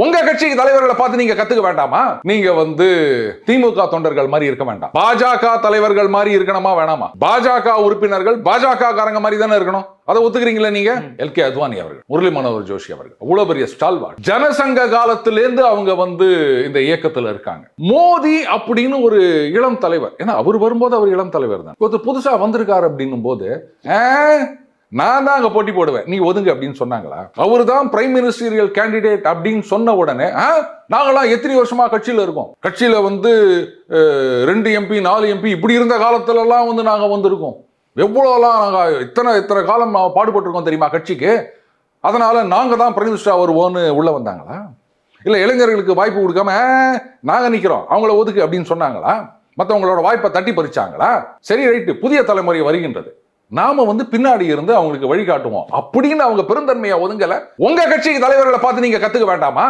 உங்க கட்சி தலைவர்களை பார்த்து நீங்க கத்துக்க வேண்டாமா? நீங்க திமுக தொண்டர்கள் மாதிரி இருக்க வேண்டாம், பாஜக தலைவர்கள் மாதிரி இருக்கணுமா வேணாமா? பாஜக உறுப்பினர்கள் பாஜக காரங்க மாதிரி தானே இருக்கணும். அதை ஒத்துக்கிறீங்களா நீங்க? எல்கே அத்வானி அவர்கள், முரளி மனோகர் ஜோஷி அவர்கள் அவ்வளவு பெரிய ஸ்டால்வார்ட், ஜனசங்க காலத்திலேருந்து அவங்க இந்த இயக்கத்துல இருக்காங்க. மோடி அப்படின்னு ஒரு இளம் தலைவர், ஏன்னா அவர் வரும்போது அவர் இளம் தலைவர் தான், ஒருத்தர் புதுசா வந்திருக்காரு அப்படின்னும் போது நான் தான் அங்க போட்டி போடுவேன், நீ ஒதுங்க அப்படின்னு சொன்னாங்களா? அவர் தான் பிரைம் மினிஸ்டரியல் கேண்டிடேட் அப்படின்னு சொன்ன உடனே நாங்களாம் எத்தனை வருஷமா கட்சியில இருக்கோம், கட்சியில 2 MP 4 MP இப்படி இருந்த காலத்துல எல்லாம் நாங்க வந்திருக்கோம், எவ்வளவுலாம் நாங்க இத்தனை காலம் பாடுபட்டிருக்கோம் தெரியுமா கட்சிக்கு, அதனால நாங்க தான் பிரைம் மினிஸ்டர் வருவோன்னு உள்ள வந்தாங்களா? இல்ல இளைஞர்களுக்கு வாய்ப்பு கொடுக்காம நாங்க நிக்கிறோம் அவங்கள ஒதுக்கு அப்படின்னு சொன்னாங்களா? மற்றவங்களோட வாய்ப்பை தட்டி பறிச்சாங்களா? சரி ரைட்டு, புதிய தலைமுறை வருகின்றது, நாம பின்னாடி இருந்து அவங்களுக்கு வழிகாட்டுவோம் அப்படின்னு அவங்க பெருந்தன்மையா ஒதுங்கல. உங்க கட்சி தலைவர்களை பார்த்து நீங்க கத்துக்க வேண்டாமா?